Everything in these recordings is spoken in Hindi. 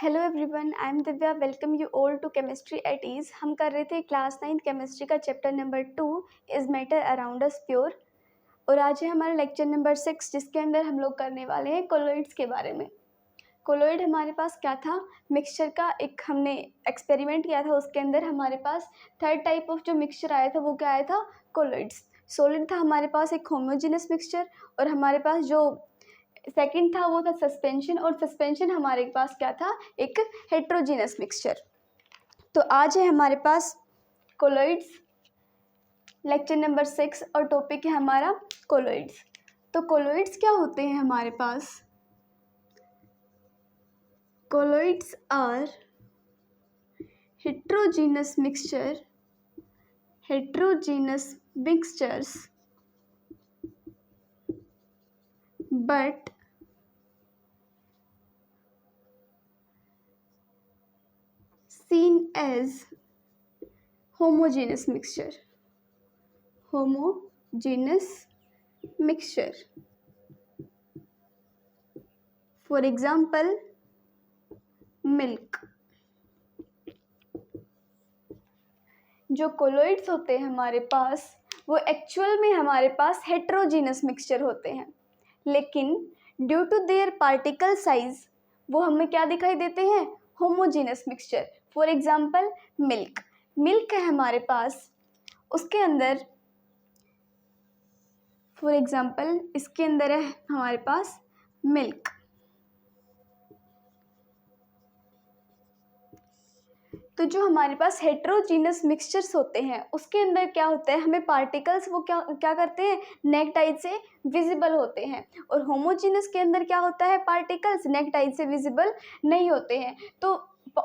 Hello everyone, I am Divya. Welcome you all to chemistry at ease. हम कर रहे थे क्लास 9 केमिस्ट्री का chapter number 2 is matter around us pure. और आज है हमारा लेक्चर नंबर 6, जिसके अंदर हम लोग करने वाले हैं कोलोइड्स के बारे में। कोलोइड हमारे पास क्या था? मिक्सचर का एक हमने एक्सपेरिमेंट किया था, उसके अंदर हमारे पास थर्ड टाइप ऑफ जो मिक्सचर आया था वो क्या आया था? कोलोइड्स। सॉलिड था हमारे पास एक होमोजेनस मिक्सचर, और हमारे पास जो सेकंड था वो था सस्पेंशन, और सस्पेंशन हमारे पास क्या था? एक हेट्रोजीनस मिक्सचर। तो आज है हमारे पास कोलोइड्स, लेक्चर नंबर 6, और टॉपिक है हमारा कोलोइड्स। तो कोलोइड्स क्या होते हैं हमारे पास? Colloids are heterogeneous mixtures but seen as homogeneous mixture. For example, milk. जो कोलोइड्स होते हैं हमारे पास, वो एक्चुअल में हमारे पास हेट्रोजीनस मिक्सचर होते हैं, लेकिन due to their particle size वो हमें क्या दिखाई देते हैं? Homogeneous mixture. For example milk है हमारे पास, उसके अंदर फॉर एग्जांपल इसके अंदर है हमारे पास मिल्क। तो जो हमारे पास हेट्रोजीनस मिक्सचर्स होते हैं उसके अंदर क्या होता है? हमें पार्टिकल्स वो क्या करते हैं? नेक्ड आइज से विजिबल होते हैं। और होमोजीनस के अंदर क्या होता है? पार्टिकल्स नेक्ड आइज से विजिबल नहीं होते हैं। तो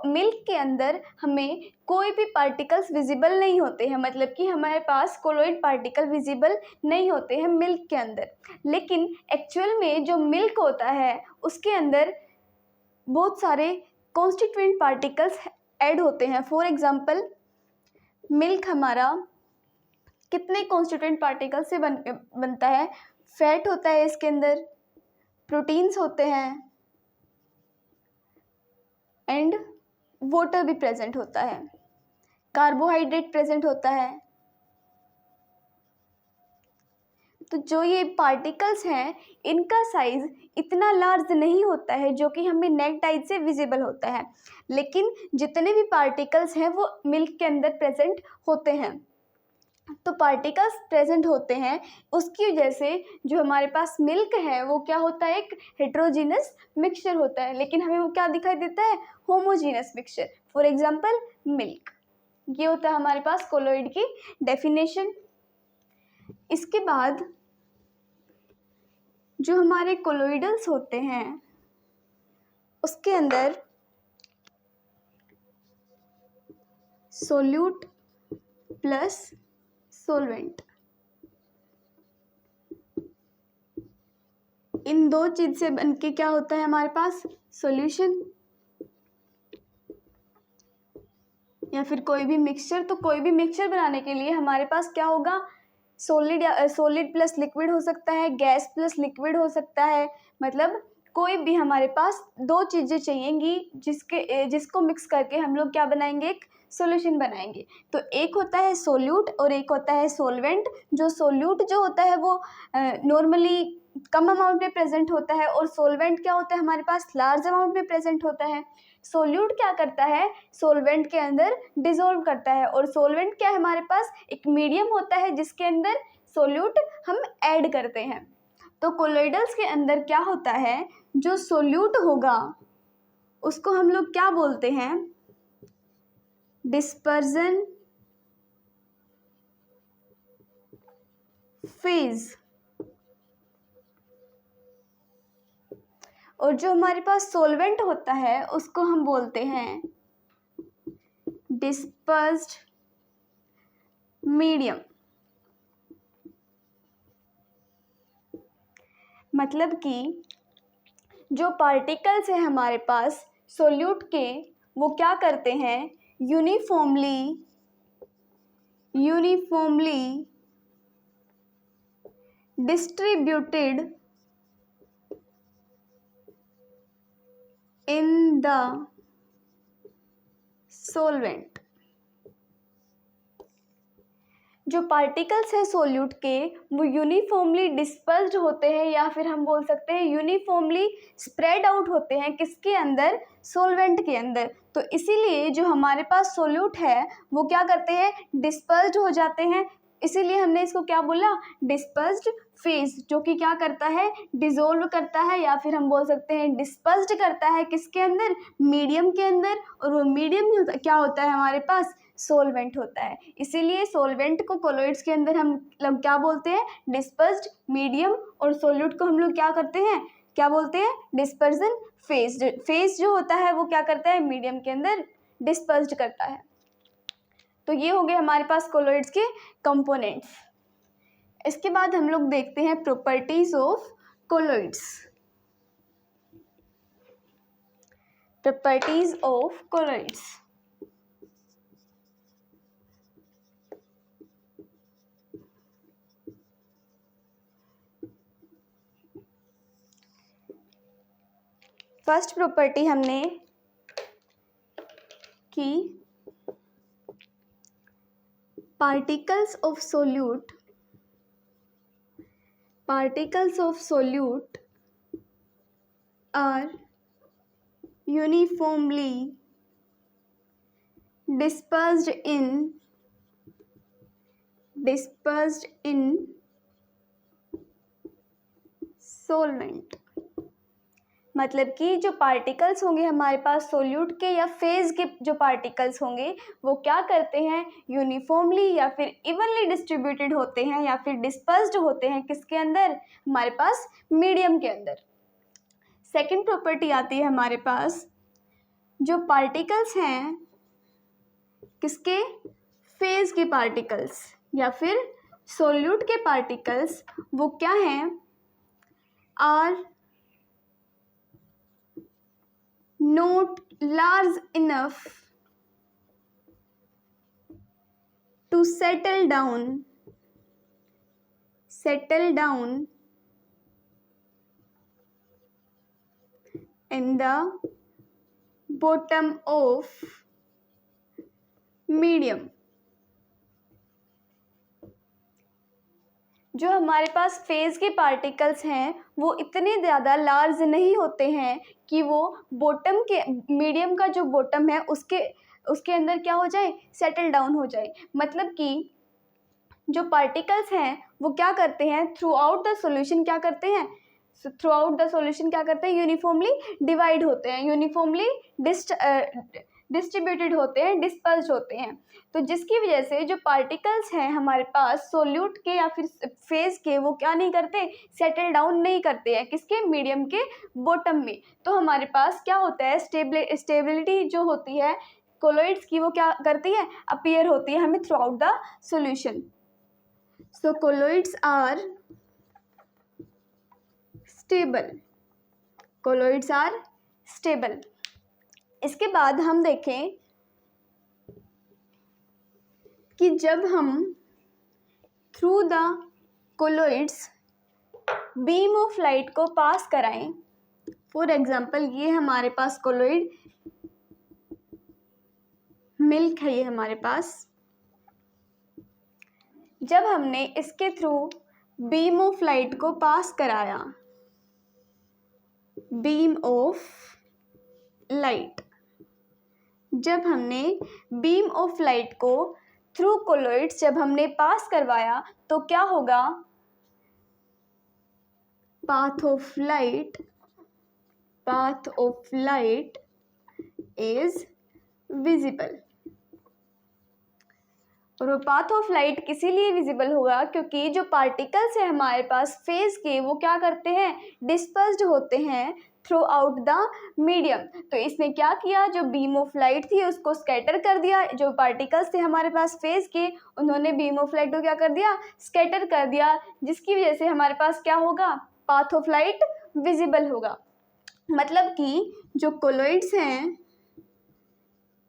मिल्क के अंदर हमें कोई भी पार्टिकल्स विजिबल नहीं होते हैं, मतलब कि हमारे पास कोलोइड पार्टिकल विजिबल नहीं होते हैं मिल्क के अंदर। लेकिन एक्चुअल में जो मिल्क होता है उसके अंदर बहुत सारे कॉन्स्टिट्यूएंट पार्टिकल्स ऐड होते हैं। फॉर एग्जांपल मिल्क हमारा कितने कॉन्स्टिट्यूएंट पार्टिकल से बनता है? फैट होता है इसके अंदर, प्रोटीन्स होते हैं, एंड वाटर भी प्रेजेंट होता है, कार्बोहाइड्रेट प्रेजेंट होता है। तो जो ये पार्टिकल्स हैं इनका साइज इतना लार्ज नहीं होता है जो कि हमें नेक्ड आइज से विजिबल होता है, लेकिन जितने भी पार्टिकल्स हैं वो मिल्क के अंदर प्रेजेंट होते हैं। तो पार्टिकल्स प्रेजेंट होते हैं, उसकी वजह से जो हमारे पास मिल्क है वो क्या होता है? एक हेट्रोजीनस मिक्सचर होता है, लेकिन हमें वो क्या दिखाई देता है? Homogeneous mixture. For example milk. ये होता है हमारे पास कोलोइड की डेफिनेशन। इसके बाद जो हमारे कोलोइडल्स होते हैं उसके अंदर सोल्यूट प्लस सोलवेंट, इन दो चीज से बनके क्या होता है हमारे पास? सॉल्यूशन। या फिर कोई भी मिक्सचर, तो कोई भी मिक्सचर बनाने के लिए हमारे पास क्या होगा? सॉलिड प्लस लिक्विड हो सकता है, गैस प्लस लिक्विड हो सकता है, मतलब कोई भी हमारे पास दो चीज़ें चाहिएंगी जिसको मिक्स करके हम लोग क्या बनाएंगे? एक सॉल्यूशन बनाएंगे। तो एक होता है सोल्यूट और एक होता है सोलवेंट। जो सोल्यूट जो होता है वो नॉर्मली कम अमाउंट में प्रेजेंट होता है, और सोलवेंट क्या होता है? हमारे पास लार्ज अमाउंट में प्रेजेंट होता है। सोल्यूट क्या करता है? सोलवेंट के अंदर डिसॉल्व करता है, और सोलवेंट क्या है? हमारे पास एक मीडियम होता है जिसके अंदर सोल्यूट हम ऐड करते हैं। तो कोलोइडल्स के अंदर क्या होता है? जो सोल्यूट होगा उसको हम लोग क्या बोलते हैं? Dispersion phase. और जो हमारे पास सोलवेंट होता है उसको हम बोलते हैं डिस्पर्स्ड मीडियम। मतलब कि जो पार्टिकल्स है हमारे पास सोल्यूट के, वो क्या करते हैं? Uniformly distributed in the solvent. जो पार्टिकल्स है सोल्यूट के वो यूनिफॉर्मली डिस्पर्स्ड होते हैं या फिर हम बोल सकते हैं यूनिफॉर्मली स्प्रेड आउट होते हैं किसके अंदर, सोलवेंट के अंदर। तो इसीलिए जो हमारे पास सोल्यूट है वो क्या करते हैं, डिस्पर्स्ड हो जाते हैं। इसीलिए हमने इसको क्या बोला, डिस्पर्स्ड फेज, जो कि क्या करता है, डिसोल्व करता है या फिर हम बोल सकते हैं डिस्पर्स्ड करता है किसके अंदर, मीडियम के अंदर। और वो मीडियम क्या होता है हमारे पास, सोलवेंट होता है। इसीलिए सोलवेंट को कोलोइड्स के अंदर हम लोग क्या बोलते हैं, डिस्पर्स्ड, मीडियम, और सोल्यूट को हम लोग क्या करते हैं, क्या बोलते हैं, डिस्पर्जन फेज। फेज जो होता है वो क्या करता है, मीडियम के अंदर डिस्पर्स्ड करता है। तो ये हो गए हमारे पास कोलोइड्स के कंपोनेंट्स। इसके बाद हम लोग देखते हैं properties of colloids. Properties of colloids. First property हमने की, particles of solute are uniformly dispersed in solvent। मतलब कि जो पार्टिकल्स होंगे हमारे पास सोल्यूट के या फेज के जो पार्टिकल्स होंगे वो क्या करते हैं, यूनिफॉर्मली या फिर इवनली डिस्ट्रीब्यूटेड होते हैं या फिर डिस्पर्स्ड होते हैं किसके अंदर, हमारे पास मीडियम के अंदर। सेकंड प्रॉपर्टी आती है हमारे पास, जो पार्टिकल्स हैं किसके, फेज के पार्टिकल्स या फिर सोल्यूट के पार्टिकल्स, वो क्या हैं, are not large enough to settle down in the bottom of medium। जो हमारे पास फेज के पार्टिकल्स हैं वो इतने ज़्यादा लार्ज नहीं होते हैं कि वो बॉटम के, मीडियम का जो बॉटम है उसके अंदर क्या हो जाए, सेटल डाउन हो जाए। मतलब कि जो पार्टिकल्स हैं वो क्या करते हैं, थ्रू आउट द सॉल्यूशन क्या करते हैं, यूनिफॉर्मली डिवाइड होते हैं, यूनिफॉर्मली डिस्ट्रीब्यूटेड होते हैं, डिस्पर्स्ड होते हैं। तो जिसकी वजह से जो पार्टिकल्स हैं हमारे पास सोल्यूट के या फिर फेज के, वो क्या नहीं करते, सेटल डाउन नहीं करते हैं किसके, मीडियम के बॉटम में। तो हमारे पास क्या होता है, स्टेबिलिटी जो होती है कोलोइड्स की वो क्या करती है, अपीयर होती है हमें throughout the solution. So colloids are stable. इसके बाद हम देखें कि जब हम through the colloids beam of light को पास कराएं, फॉर एग्जांपल ये हमारे पास कोलोइड मिल्क है, ये हमारे पास, जब हमने इसके थ्रू बीम ऑफ लाइट को पास कराया, बीम ऑफ लाइट, जब हमने बीम ऑफ लाइट को थ्रू कोलोइड्स जब हमने पास करवाया तो क्या होगा, path of light is visible. और वो पाथ ऑफ लाइट इसीलिए विजिबल होगा क्योंकि जो पार्टिकल्स है हमारे पास फेज के वो क्या करते हैं, डिस्पर्स्ड होते हैं थ्रू आउट द मीडियम। तो इसने क्या किया, जो बीम ऑफ लाइट थी उसको स्कैटर कर दिया, जो पार्टिकल्स थे हमारे पास फेज के उन्होंने बीम ऑफ लाइट को क्या कर दिया, स्कैटर कर दिया, जिसकी वजह से हमारे पास क्या होगा, पाथ ऑफ लाइट विजिबल होगा। मतलब कि जो कोलोइड्स हैं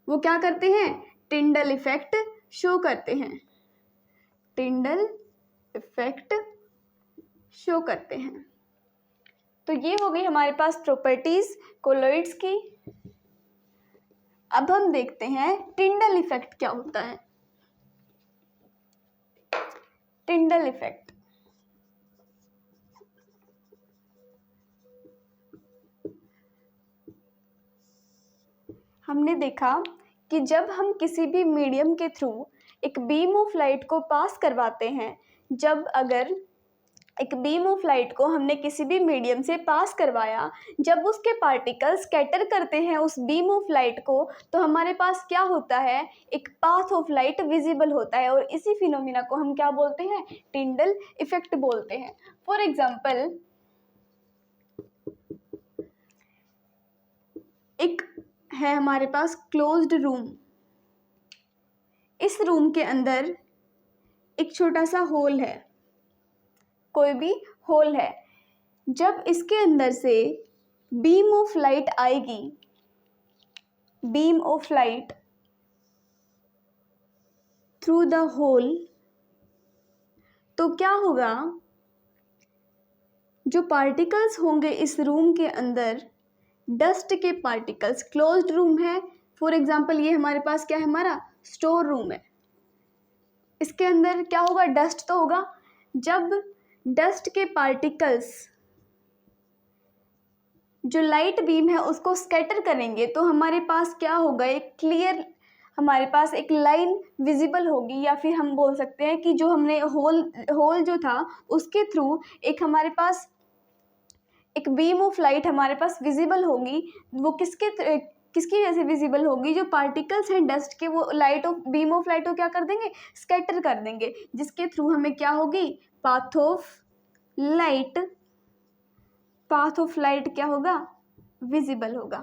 वो क्या करते हैं, टिंडल इफेक्ट शो करते हैं, तो ये हो गई हमारे पास प्रॉपर्टीज कोलोइड्स की। अब हम देखते हैं टिंडल इफेक्ट क्या होता है। टिंडल इफेक्ट, हमने देखा कि जब हम किसी भी मीडियम के थ्रू एक बीम ऑफ लाइट को पास करवाते हैं, जब अगर एक बीम ऑफ लाइट को हमने किसी भी मीडियम से पास करवाया, जब उसके पार्टिकल्स स्कैटर करते हैं उस बीम ऑफ लाइट को, तो हमारे पास क्या होता है, एक पाथ ऑफ लाइट विजिबल होता है, और इसी फिनोमिना को हम क्या बोलते हैं, टिंडल इफेक्ट बोलते हैं। फॉर एग्जाम्पल, एक है हमारे पास क्लोज्ड रूम, इस रूम के अंदर एक छोटा सा होल है, कोई भी होल है, जब इसके अंदर से बीम ऑफ लाइट आएगी, beam of light through the hole, तो क्या होगा, जो पार्टिकल्स होंगे इस रूम के अंदर, डस्ट के पार्टिकल्स, क्लोज्ड रूम है, फॉर एग्जांपल ये हमारे पास क्या है, हमारा स्टोर रूम है, इसके अंदर क्या होगा, डस्ट तो होगा। जब डस्ट के पार्टिकल्स जो लाइट बीम है उसको स्कैटर करेंगे, तो हमारे पास क्या होगा, एक क्लियर, हमारे पास एक लाइन विजिबल होगी, या फिर हम बोल सकते हैं कि जो हमने होल जो था उसके थ्रू एक हमारे पास एक बीम ऑफ लाइट हमारे पास विजिबल होगी। वो किसकी वजह से विजिबल होगी, जो पार्टिकल्स हैं डस्ट के, वो light of beam of light को क्या कर देंगे, स्कैटर कर देंगे, जिसके थ्रू हमें क्या होगी, path of light, path of light क्या होगा, विजिबल होगा।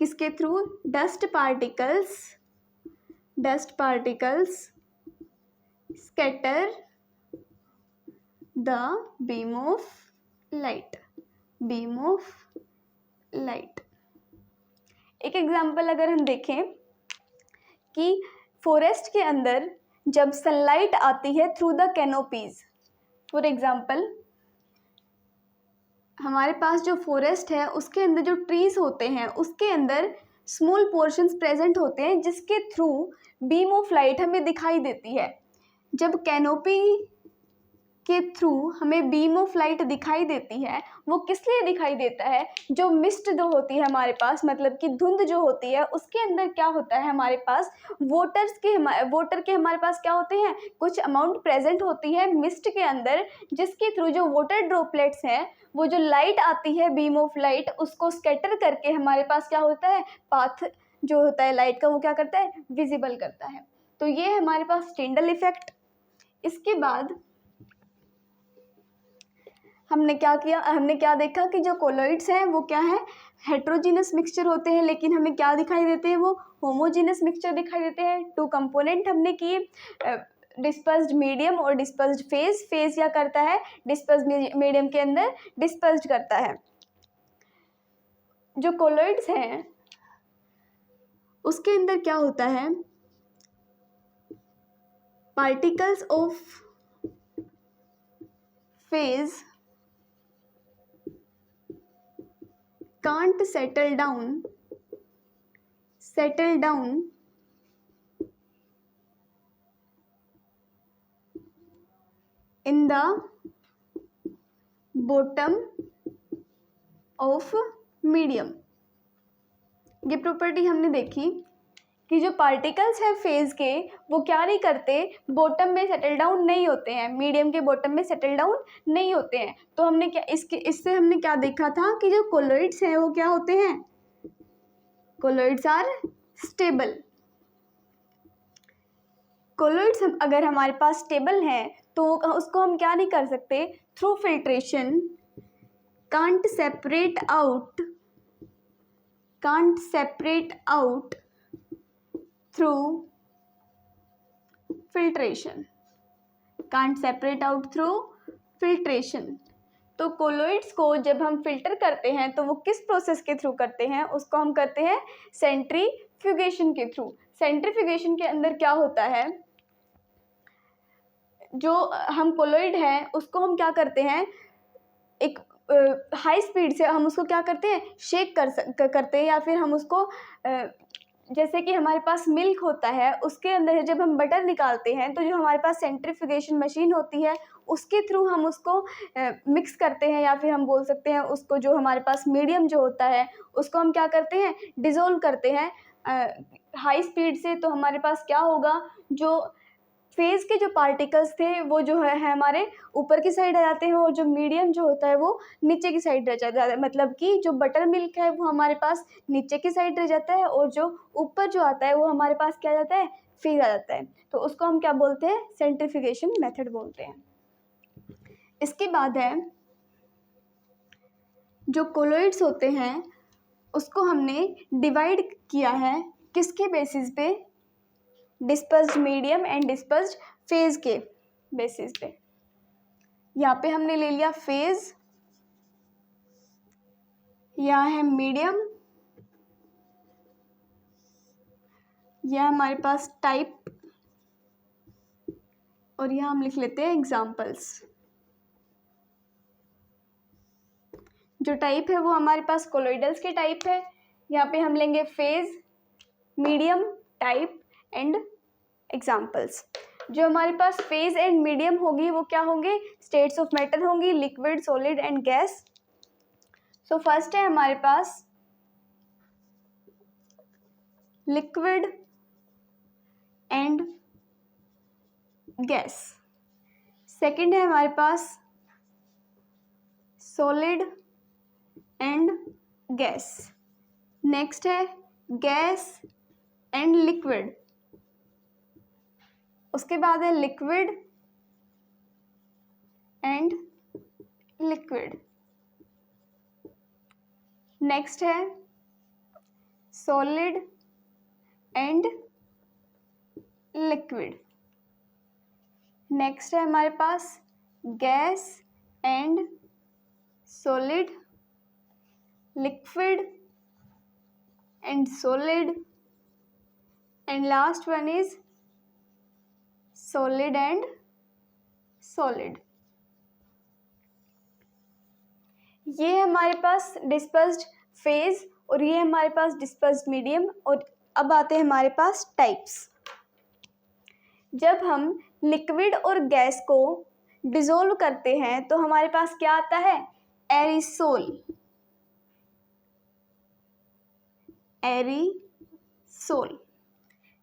किसके through, dust particles scatter the beam of light, beam of light. एक एग्जाम्पल अगर हम देखें कि फॉरेस्ट के अंदर जब सनलाइट आती है through the canopies, for example हमारे पास जो फॉरेस्ट है उसके अंदर जो ट्रीज होते हैं उसके अंदर स्मॉल पोर्शंस प्रेजेंट होते हैं, जिसके थ्रू बीम ऑफ लाइट हमें दिखाई देती है। जब कैनोपी के थ्रू हमें बीम ऑफ लाइट दिखाई देती है, वो किस लिए दिखाई देता है, जो मिस्ट जो होती है हमारे पास, मतलब कि धुंध जो होती है, उसके अंदर क्या होता है, हमारे पास वाटर के हमारे पास क्या होते हैं, कुछ अमाउंट प्रेजेंट होती है मिस्ट के अंदर, जिसके थ्रू जो वाटर ड्रॉपलेट्स हैं, वो जो लाइट आती है बीम ऑफ लाइट, उसको स्कैटर करके हमारे पास क्या होता है, पाथ जो होता है लाइट का, वो क्या करता है, विजिबल करता है। तो ये है हमारे पास टिंडल इफेक्ट। इसके बाद हमने क्या देखा कि जो कोलॉइड्स हैं वो क्या है, हेट्रोजीनस मिक्सचर होते हैं, लेकिन हमें क्या दिखाई देते हैं, वो होमोजीनस मिक्सचर दिखाई देते हैं। टू कंपोनेंट हमने किए, डिस्पर्स्ड मीडियम और डिस्पर्स्ड फेज। फेज क्या करता है, डिस्पर्स्ड मीडियम के अंदर डिस्पर्स्ड करता है। जो कोलॉइड्स हैं उसके अंदर क्या होता है, particles of phase can't settle down in the bottom of medium। ये प्रॉपर्टी हमने देखी कि जो पार्टिकल्स हैं फेज के, वो क्या नहीं करते, बॉटम में सेटल डाउन नहीं होते हैं, मीडियम के बॉटम में सेटल डाउन नहीं होते हैं। तो हमने क्या इससे हमने क्या देखा था कि जो कोलॉइड्स हैं वो क्या होते हैं, कोलॉइड्स आर स्टेबल। कोलॉइड्स अगर हमारे पास स्टेबल हैं तो उसको हम क्या नहीं कर सकते, through filtration can't separate out through filtration, can't separate out through filtration. तो कोलॉइड्स को जब हम फिल्टर करते हैं तो वो किस प्रोसेस के थ्रू करते हैं, उसको हम करते हैं सेंट्रीफ्यूगेशन के थ्रू। सेंट्रीफ्यूगेशन के अंदर क्या होता है, जो हम कोलॉइड है उसको हम क्या करते हैं, एक हाई स्पीड से हम उसको क्या करते हैं, शेक करते हैं, या फिर हम उसको जैसे कि हमारे पास मिल्क होता है, उसके अंदर जब हम बटर निकालते हैं तो जो हमारे पास सेंट्रीफ्यूगेशन मशीन होती है उसके थ्रू हम उसको मिक्स करते हैं, या फिर हम बोल सकते हैं उसको, जो हमारे पास मीडियम जो होता है उसको हम क्या करते हैं, डिज़ोल्व करते हैं हाई स्पीड से। तो हमारे पास क्या होगा, जो फेज़ के जो पार्टिकल्स थे वो जो है हमारे ऊपर की साइड आ जाते हैं, और जो मीडियम जो होता है वो नीचे की साइड रह जाता है। मतलब कि जो बटर मिल्क है वो हमारे पास नीचे की साइड रह जाता है, और जो ऊपर जो आता है वो हमारे पास क्या आ जाता है, फेज़ आ जाता है। तो उसको हम क्या बोलते हैं, सेंट्रीफ्यूगेशन मेथड बोलते हैं। इसके बाद है जो कोलोइड्स होते हैं उसको हमने डिवाइड किया है किसके बेसिस पे, dispersed medium and dispersed phase के बेसिस पे। यहाँ पे हमने ले लिया फेज, यहाँ है मीडियम, यह हमारे पास टाइप, और यहाँ हम लिख लेते हैं एग्जाम्पल्स। जो टाइप है वो हमारे पास कोलोइडल्स के टाइप है। यहाँ पे हम लेंगे phase, medium, type and examples. जो हमारे पास फेज एंड मीडियम होगी वो क्या होंगे, स्टेट्स ऑफ मैटर होंगी, liquid, solid and gas. So first है हमारे पास लिक्विड एंड गैस। सेकंड है हमारे पास सॉलिड एंड गैस। नेक्स्ट है गैस एंड लिक्विड। उसके बाद है लिक्विड एंड लिक्विड। नेक्स्ट है सॉलिड एंड लिक्विड। नेक्स्ट है हमारे पास gas and solid, liquid and solid, and last one is solid and solid. ये हमारे पास डिस्पर्स्ड फेज और ये हमारे पास डिस्पर्स्ड मीडियम। और अब आते हैं हमारे पास टाइप्स। जब हम लिक्विड और गैस को डिसॉल्व करते हैं तो हमारे पास क्या आता है, एरिसोल। एरिसोल।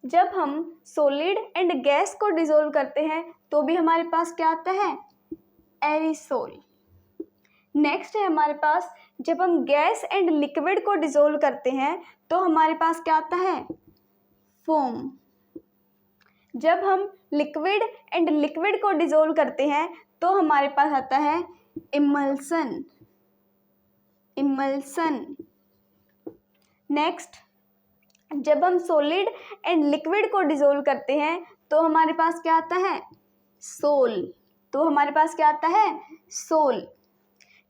जब हम सॉलिड एंड गैस को डिसॉल्व करते हैं तो भी हमारे पास क्या आता है, एरिसोल। नेक्स्ट है हमारे पास जब हम गैस एंड लिक्विड को डिसॉल्व करते हैं तो हमारे पास क्या आता है, फोम। जब हम लिक्विड एंड लिक्विड को डिसॉल्व करते हैं तो हमारे पास आता है इमल्सन। इमल्सन। नेक्स्ट, जब हम सॉलिड एंड लिक्विड को डिसॉल्व करते हैं तो हमारे पास क्या आता है, सोल। तो हमारे पास क्या आता है, सोल।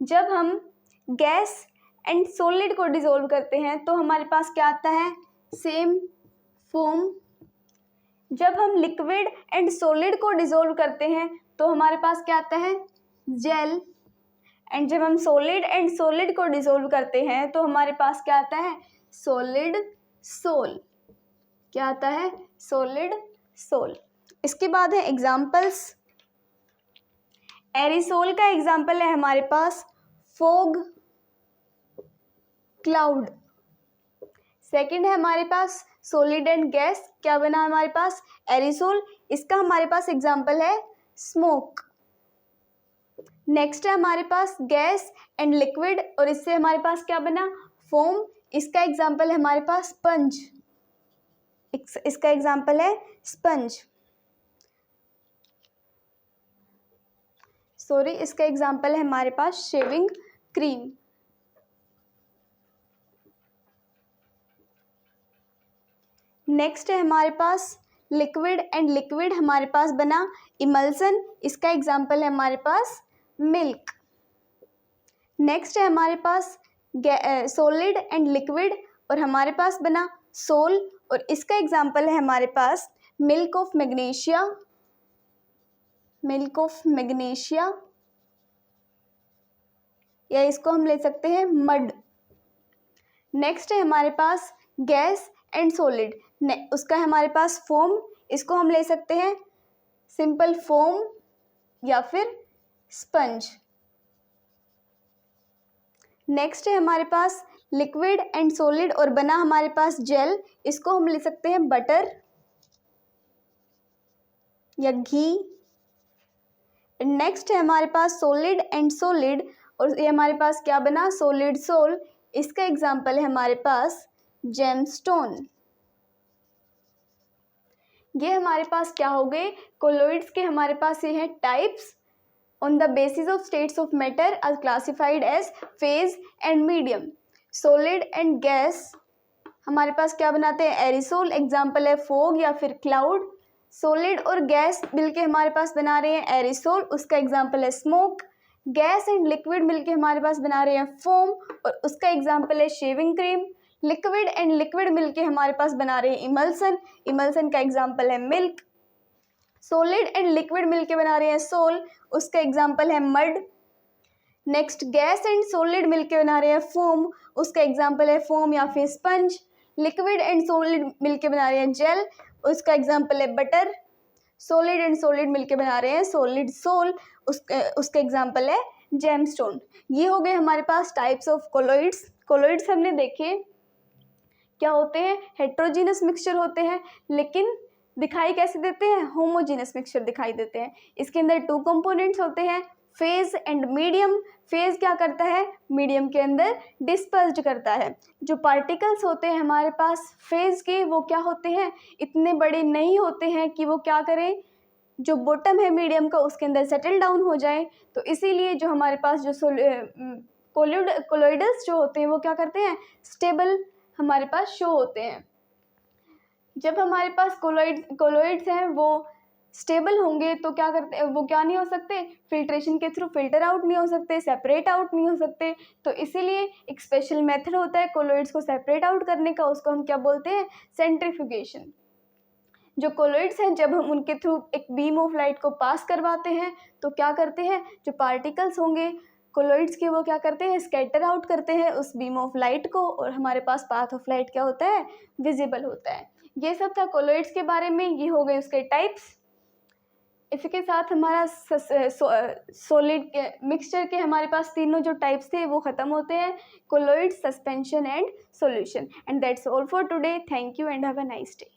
जब हम गैस एंड सॉलिड को डिसॉल्व करते हैं तो हमारे पास क्या आता है, सेम, फोम। जब हम लिक्विड एंड सॉलिड को डिसॉल्व करते हैं तो हमारे पास क्या आता है, जेल। एंड जब हम सॉलिड एंड सॉलिड को डिसॉल्व करते हैं तो हमारे पास क्या आता है, सॉलिड सोल। क्या आता है, सॉलिड सोल। इसके बाद है एग्जाम्पल्स। एरिसोल का एग्जाम्पल है हमारे पास फॉग, क्लाउड। सेकंड है हमारे पास सॉलिड एंड गैस, क्या बना हमारे पास, एरिसोल। इसका हमारे पास एग्जाम्पल है स्मोक। नेक्स्ट है हमारे पास गैस एंड लिक्विड और इससे हमारे पास क्या बना, फोम। इसका एग्जाम्पल है हमारे पास स्पंज। इसका एग्जाम्पल है स्पंज। सॉरी, इसका एग्जाम्पल है हमारे पास शेविंग क्रीम। नेक्स्ट है हमारे पास लिक्विड एंड लिक्विड, हमारे पास बना इमल्सन। इसका एग्जाम्पल है हमारे पास मिल्क। नेक्स्ट है हमारे पास सॉलिड एंड लिक्विड और हमारे पास बना सोल और इसका एग्जाम्पल है हमारे पास milk of magnesia. Milk of magnesia. या इसको हम ले सकते हैं मड। नेक्स्ट है हमारे पास गैस एंड सॉलिड, उसका है हमारे पास फोम, इसको हम ले सकते हैं सिंपल फोम या फिर स्पंज। नेक्स्ट है हमारे पास लिक्विड एंड सॉलिड और बना हमारे पास जेल, इसको हम ले सकते हैं बटर या घी। नेक्स्ट है हमारे पास सॉलिड एंड सॉलिड और ये हमारे पास क्या बना सॉलिड सोल, इसका एग्जांपल है हमारे पास जेमस्टोन। ये हमारे पास क्या हो गए कोलॉइड्स के, हमारे पास ये है types. On the basis of states of matter are classified as phase and medium. Solid and gas हमारे पास क्या बनाते हैं एरिसोल, एग्जांपल है फोग या फिर क्लाउड। सॉलिड और गैस मिलके हमारे पास बना रहे हैं एरिसोल, उसका एग्जांपल है स्मोक। गैस एंड लिक्विड मिलके हमारे पास बना रहे हैं फोम और उसका एग्जांपल है shaving cream. Liquid and liquid मिलके हमारे पास बना रहे हैं इमल्सन, इमल्सन का एग्जांपल है मिल्क। सॉलिड एंड लिक्विड मिलके बना रहे हैं सोल, उसका एग्जांपल है mud. Next gas and solid मिलके बना रहे हैं फोम, उसका एग्जांपल है फोम या फिर स्पंज। लिक्विड एंड सॉलिड मिलके बना रहे हैं जेल, उसका एग्जांपल है बटर। सॉलिड एंड सॉलिड मिलके बना रहे हैं सॉलिड सोल, उसका एग्जांपल है जेमस्टोन। ये हो गए हमारे पास टाइप्स ऑफ कोलॉइड्स। कोलॉइड्स हमने देखे क्या होते हैं हेट्रोजीनस मिक्सचर होते हैं, लेकिन दिखाई कैसे देते हैं होमोजीनस मिक्सचर दिखाई देते हैं। इसके अंदर 2 कंपोनेंट्स होते हैं फेज एंड मीडियम। फेज क्या करता है मीडियम के अंदर डिस्पर्स्ड करता है। जो पार्टिकल्स होते हैं हमारे पास फेज के वो क्या होते हैं इतने बड़े नहीं होते हैं कि वो क्या करें जो बॉटम है मीडियम का उसके अंदर सेटल डाउन हो जाए। तो इसीलिए जो हमारे पास जो कोलॉइड्स जो होते हैं वो क्या करते हैं स्टेबल हमारे पास शो होते हैं। जब हमारे पास कोलॉइड्स हैं वो स्टेबल होंगे तो क्या करते हैं वो क्या नहीं हो सकते फिल्ट्रेशन के थ्रू फिल्टर आउट नहीं हो सकते, सेपरेट आउट नहीं हो सकते। तो इसीलिए एक स्पेशल मेथड होता है कोलॉइड्स को सेपरेट आउट करने का, उसको हम क्या बोलते हैं सेंट्रीफ्यूगेशन। जो कोलॉइड्स हैं जब हम उनके थ्रू एक बीम ऑफ लाइट को पास करवाते हैं तो क्या करते हैं जो पार्टिकल्स होंगे कोलॉइड्स के वो क्या करते हैं स्कैटर आउट करते हैं उस बीम ऑफ लाइट को और हमारे पास पाथ ऑफ लाइट क्या होता है विजिबल होता है। ये सब था कोलॉइड्स के बारे में, ये हो गए उसके टाइप्स। इसी के साथ हमारा सॉलिड मिक्सचर के हमारे पास तीनों जो टाइप्स थे वो ख़त्म होते हैं colloid, suspension and solution. And that's all for today. Thank you and have a nice day.